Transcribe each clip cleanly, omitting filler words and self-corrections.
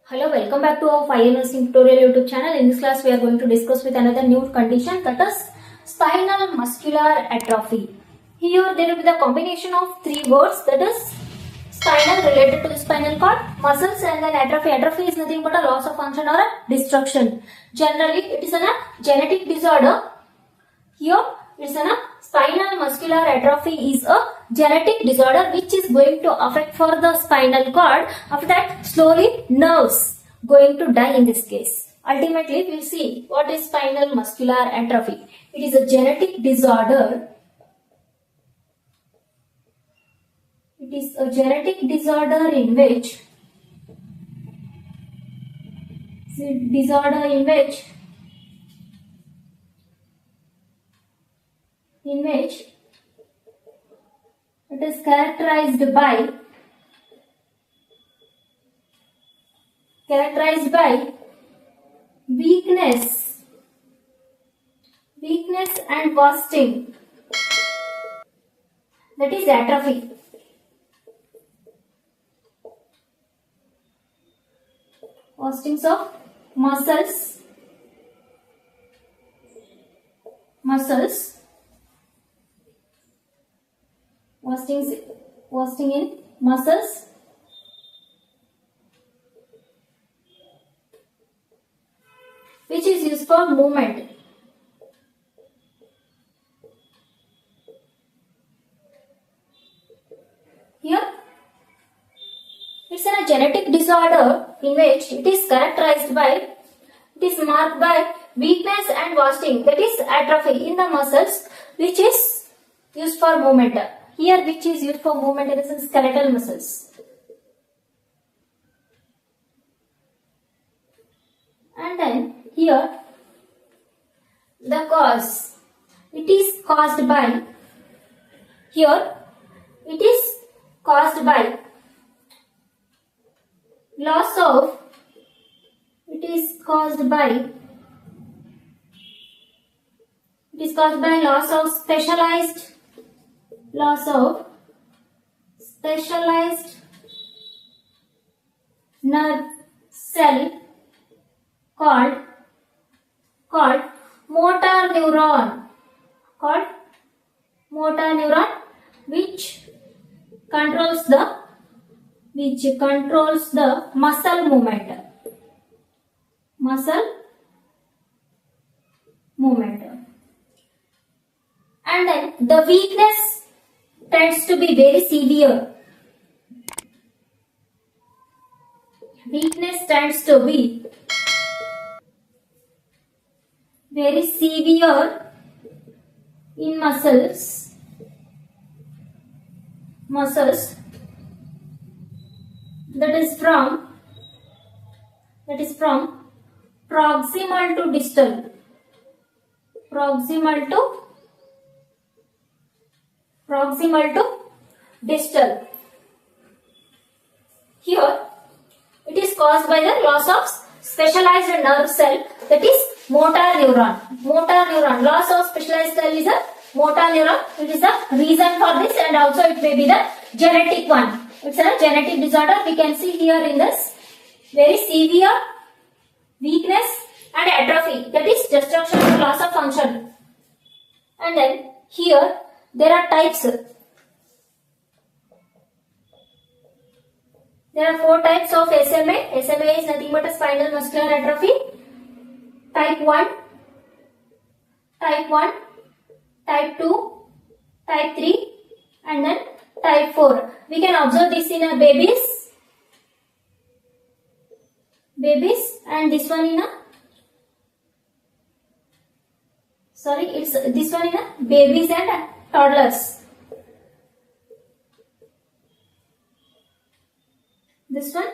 Hello, welcome back to our Fire Nursing Tutorial YouTube channel. In this class, we are going to discuss with another new condition, that is spinal muscular atrophy. Here, there will be the combination of three words, that is spinal related to the spinal cord, muscles, and then atrophy. Atrophy is nothing but a loss of function or a destruction. Generally, it is a genetic disorder. Here, it's a spinal muscular atrophy is a genetic disorder which is going to affect for the spinal cord. After that, slowly nerves going to die in this case. Ultimately, we'll see what is spinal muscular atrophy. It is a genetic disorder. It is a genetic disorder in which it is characterized by weakness and wasting. That is atrophy. Wastings of muscles, wasting in muscles, which is used for movement. Here, it's a genetic disorder in which it is marked by weakness and wasting, that is atrophy in the muscles, which is used for movement. Here, which is used for movement is in skeletal muscles. And then here, the cause, it is caused by loss of specialized nerve cell called motor neuron, which controls the muscle movement. And then the weakness tends to be very severe. Weakness tends to be very severe in muscles that is from proximal to distal. Here, it is caused by the loss of specialized nerve cell, that is motor neuron. Loss of specialized cell is a motor neuron. It is the reason for this, and also it may be the genetic one. It's a genetic disorder. We can see here in this very severe weakness and atrophy, that is destruction and loss of function. And then here there are types. There are 4 types of SMA. SMA is nothing but a spinal muscular atrophy. Type 1, Type 2, Type 3, and then Type 4. We can observe this in babies, and this one in babies and toddlers. This one,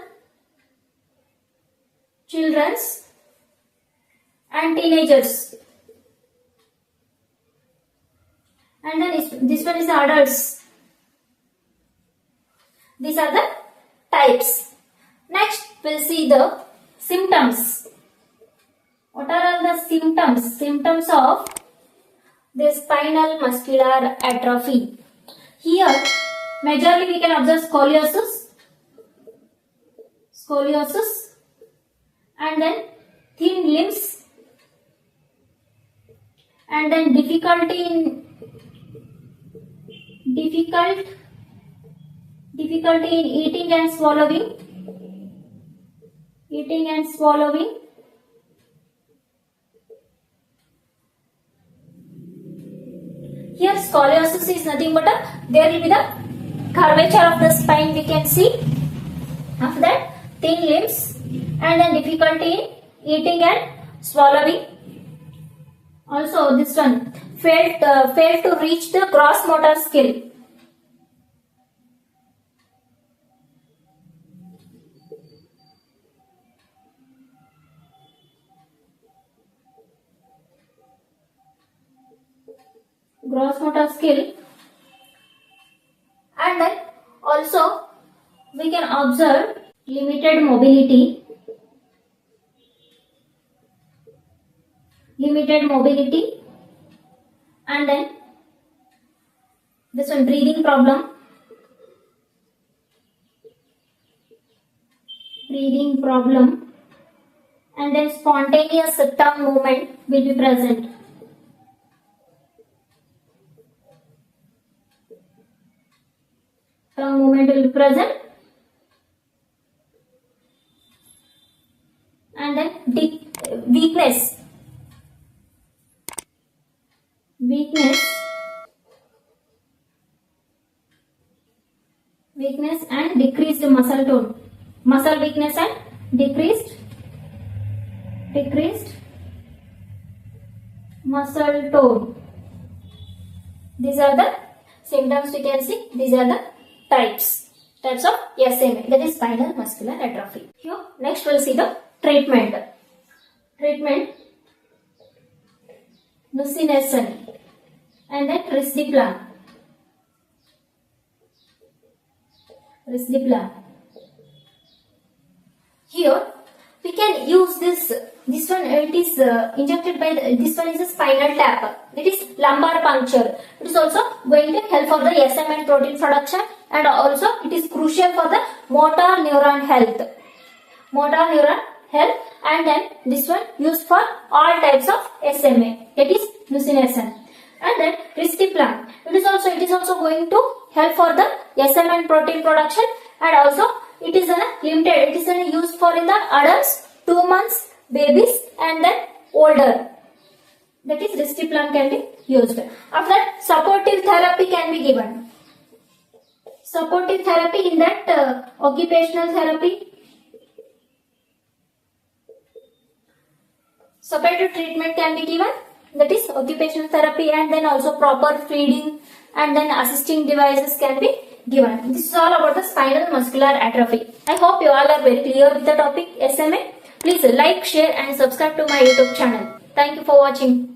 children's and teenagers. And then this one is adults. These are the types. Next, we'll see the symptoms. What are all the symptoms? Symptoms of the spinal muscular atrophy. Here, majorly we can observe scoliosis. and then thin limbs, and then difficulty in eating and swallowing. Here scoliosis is nothing but there will be the curvature of the spine we can see. After that, thin limbs, and then difficulty in eating and swallowing. Also this one, failed to reach the gross motor skill. Gross motor skill. And then also we can observe limited mobility, and then this one, breathing problem, and then spontaneous tongue movement will be present. Tongue movement will be present, and then weakness and decreased muscle tone, muscle weakness and decreased muscle tone. These are the symptoms we can see. These are the types of SMA, that is spinal muscular atrophy. Here next we'll see the treatment. Nusinersen and then risdiplam. Here we can use this one. It is injected by this one is a spinal tap. It is lumbar puncture. It is also going to help for the SMN protein production, and also it is crucial for the motor neuron health. And then this one used for all types of SMA. That is nusinersen. And then risdiplam. It is also going to help for the SMN protein production, and also it is limited. It is used for in the adults, 2 months, babies, and then older. That is risdiplam can be used. After that, supportive therapy can be given. Supportive therapy, in that occupational therapy. Supportive treatment can be given, that is occupational therapy, and then also proper feeding, and then assisting devices can be given. This is all about the spinal muscular atrophy. I hope you all are very clear with the topic SMA. Please like, share and subscribe to my YouTube channel. Thank you for watching.